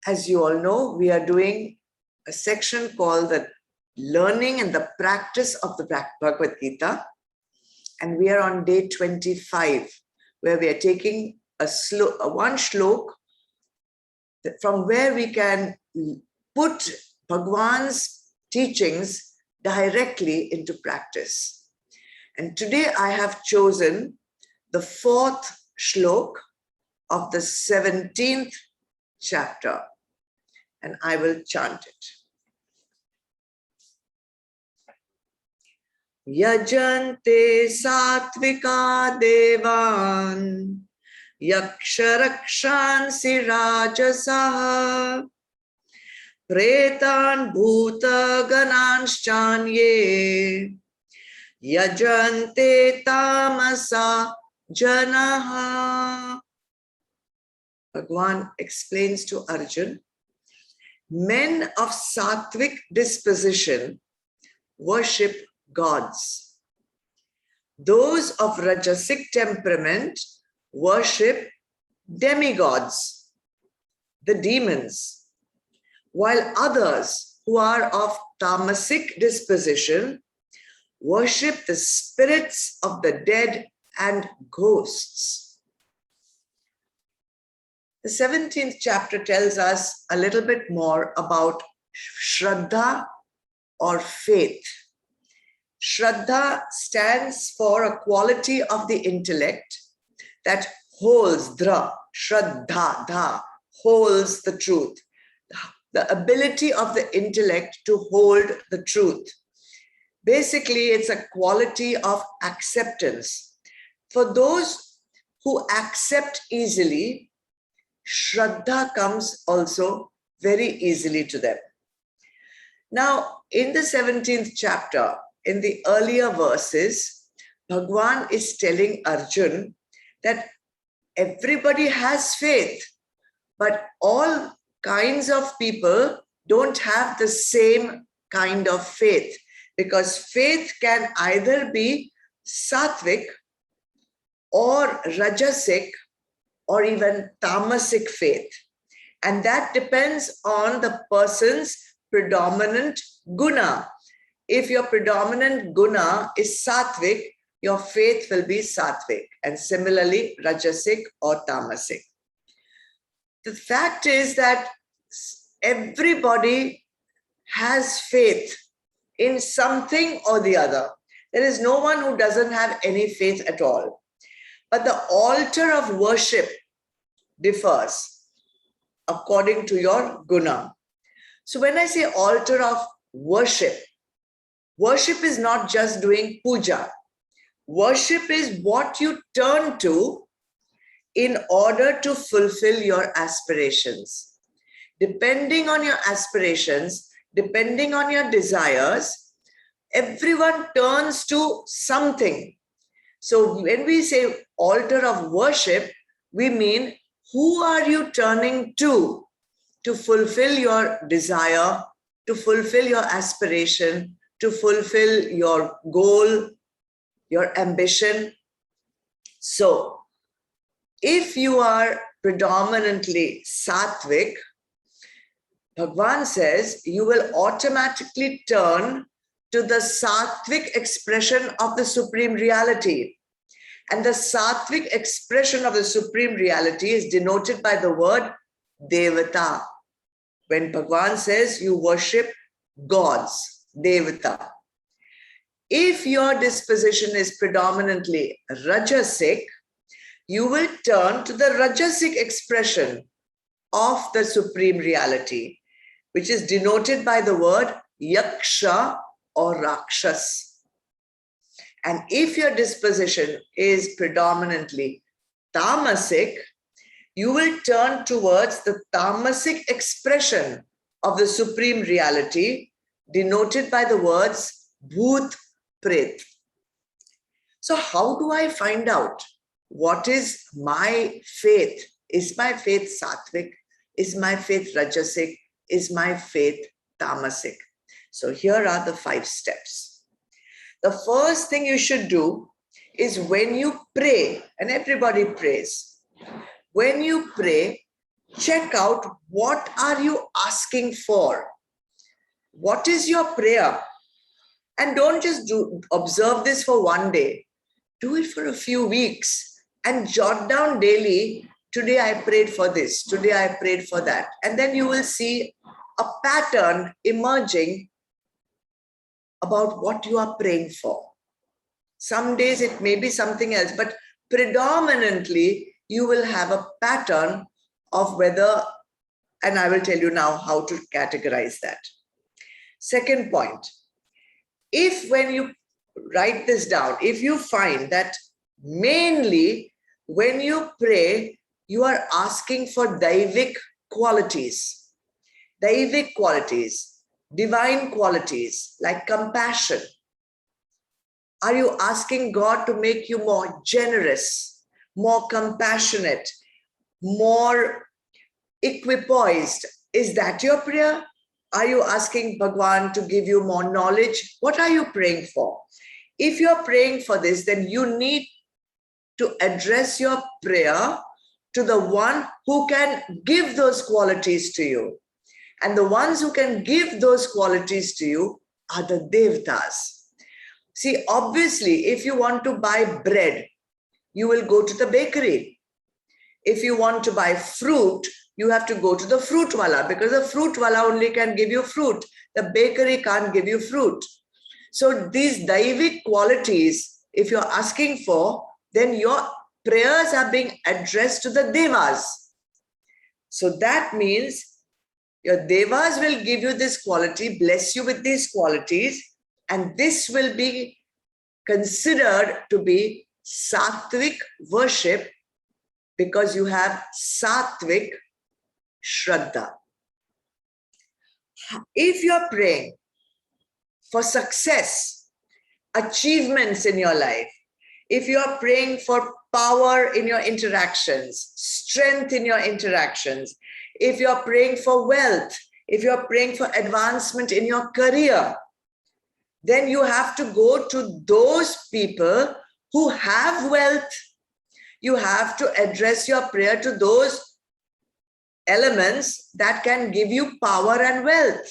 As you all know, we are doing a section called the Learning and the Practice of the Bhagavad Gita. And we are on day 25, where we are taking one shlok from where we can put Bhagwan's teachings directly into practice. And today I have chosen the 4th shlok of the 17th chapter, and I will chant it. Yajante satvika devan yaksharakshansi rajasaha pretan bhuta gananshchanye yajante tamasa janaha. Bhagwan explains to Arjun, men of sattvic disposition worship gods. Those of rajasic temperament worship demigods, the demons, while others who are of tamasic disposition worship the spirits of the dead and ghosts. The 17th chapter tells us a little bit more about Shraddha or faith. Shraddha stands for a quality of the intellect that holds, Shraddha, holds the truth. The ability of the intellect to hold the truth. Basically, it's a quality of acceptance. For those who accept easily, Shraddha comes also very easily to them. Now, in the 17th chapter, in the earlier verses, Bhagwan is telling Arjun that everybody has faith, but all kinds of people don't have the same kind of faith, because faith can either be sattvic or rajasic or even tamasic faith. And that depends on the person's predominant guna. If your predominant guna is sattvic, your faith will be sattvic, and similarly rajasic or tamasic. The fact is that everybody has faith in something or the other. There is no one who doesn't have any faith at all. But the altar of worship differs according to your guna. So when I say altar of worship, worship is not just doing puja. Worship is what you turn to in order to fulfill your aspirations. Depending on your aspirations, depending on your desires, everyone turns to something. So when we say altar of worship, we mean who are you turning to fulfill your desire, to fulfill your aspiration, to fulfill your goal, your ambition. So if you are predominantly sattvic, Bhagwan says you will automatically turn to the sattvic expression of the Supreme Reality. And the sattvic expression of the Supreme Reality is denoted by the word Devata. When Bhagwan says you worship gods, Devata. If your disposition is predominantly rajasic, you will turn to the rajasic expression of the Supreme Reality, which is denoted by the word yaksha or rakshas. And if your disposition is predominantly tamasic, you will turn towards the tamasic expression of the Supreme Reality, denoted by the words bhut pret. So how do I find out what is my faith? Is my faith sattvic? Is my faith rajasic? Is my faith tamasic? So here are the 5 steps. The first thing you should do is when you pray, and everybody prays, when you pray, check out what are you asking for? What is your prayer? And don't just observe this for one day. Do it for a few weeks and jot down daily, today I prayed for this, today I prayed for that. And then you will see a pattern emerging about what you are praying for. Some days it may be something else, but predominantly you will have a pattern of whether, and I will tell you now how to categorize that. Second point, if when you write this down, if you find that mainly when you pray, you are asking for Daivik qualities, divine qualities like compassion. Are you asking God to make you more generous, more compassionate, more equipoised? Is that your prayer? Are you asking Bhagwan to give you more knowledge? What are you praying for? If you're praying for this, then you need to address your prayer to the one who can give those qualities to you. And the ones who can give those qualities to you are the Devatas. See, obviously, if you want to buy bread, you will go to the bakery. If you want to buy fruit, you have to go to the fruit wala, because the fruit wala only can give you fruit. The bakery can't give you fruit. So these Daivik qualities, if you're asking for, then your prayers are being addressed to the Devas. So that means your Devas will give you this quality, bless you with these qualities, and this will be considered to be Sattvic worship because you have Sattvic Shraddha. If you're praying for success, achievements in your life, if you're praying for power in your interactions, strength in your interactions, if you're praying for wealth, if you're praying for advancement in your career, then you have to go to those people who have wealth. You have to address your prayer to those elements that can give you power and wealth.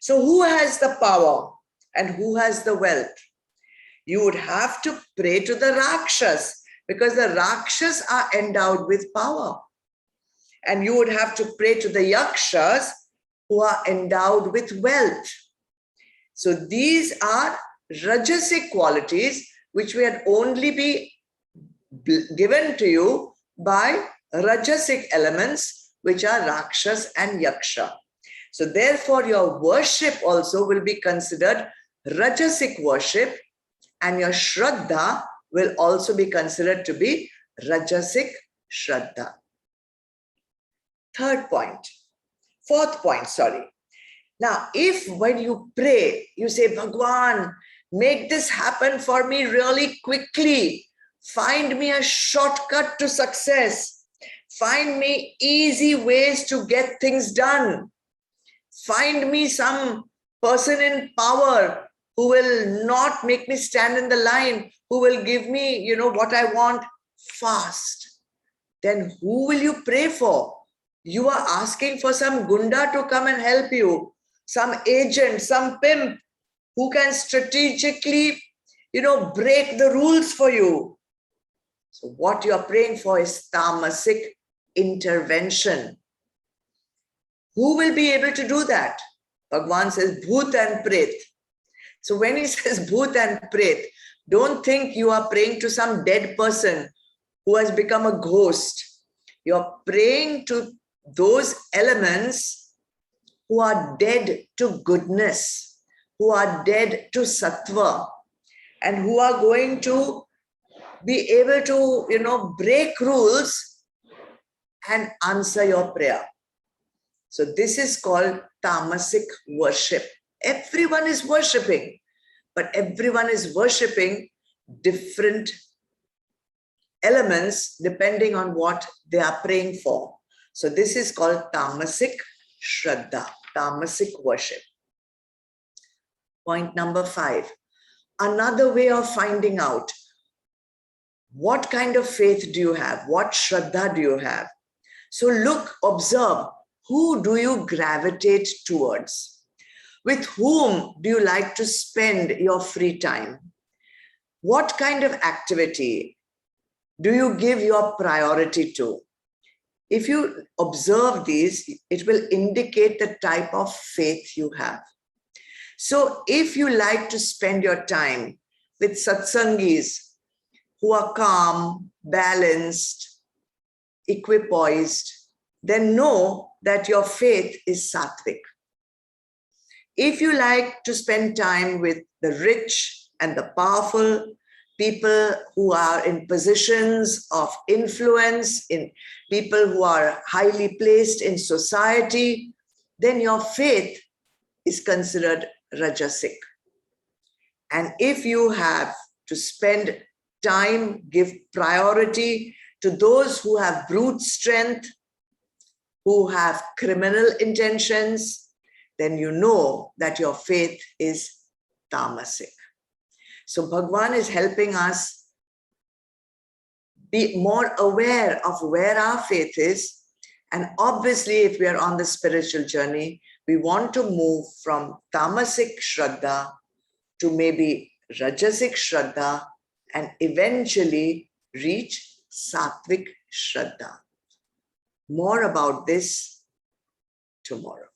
So who has the power and who has the wealth? You would have to pray to the Rakshas, because the Rakshas are endowed with power. And you would have to pray to the Yakshas who are endowed with wealth. So these are Rajasic qualities which will only be given to you by Rajasic elements, which are Rakshas and Yaksha. So therefore your worship also will be considered Rajasic worship, and your Shraddha will also be considered to be Rajasic Shraddha. Fourth point, sorry. Now, if when you pray, you say, Bhagwan, make this happen for me really quickly. Find me a shortcut to success. Find me easy ways to get things done. Find me some person in power who will not make me stand in the line, who will give me, what I want fast. Then who will you pray for? You are asking for some gunda to come and help you, some agent, some pimp who can strategically, break the rules for you. So what you are praying for is tamasic intervention. Who will be able to do that? Bhagwan says bhoot and pret. So when he says bhoot and pret, don't think you are praying to some dead person who has become a ghost. You're praying to those elements who are dead to goodness, who are dead to sattva, and who are going to be able to, break rules and answer your prayer. So this is called tamasic worship. Everyone is worshipping, but everyone is worshipping different elements depending on what they are praying for. So this is called tamasic shraddha, tamasic worship. Point number 5. Another way of finding out, what kind of faith do you have? What shraddha do you have? So look, observe, who do you gravitate towards? With whom do you like to spend your free time? What kind of activity do you give your priority to? If you observe these, it will indicate the type of faith you have. So if you like to spend your time with satsangis who are calm, balanced, equipoised, then know that your faith is sattvic. If you like to spend time with the rich and the powerful, people who are in positions of influence, in people who are highly placed in society, then your faith is considered rajasic. And if you have to spend time, give priority to those who have brute strength, who have criminal intentions, then you know that your faith is tamasic. So Bhagwan is helping us be more aware of where our faith is. And obviously, if we are on the spiritual journey, we want to move from tamasic shraddha to maybe rajasic shraddha and eventually reach sattvic shraddha. More about this tomorrow.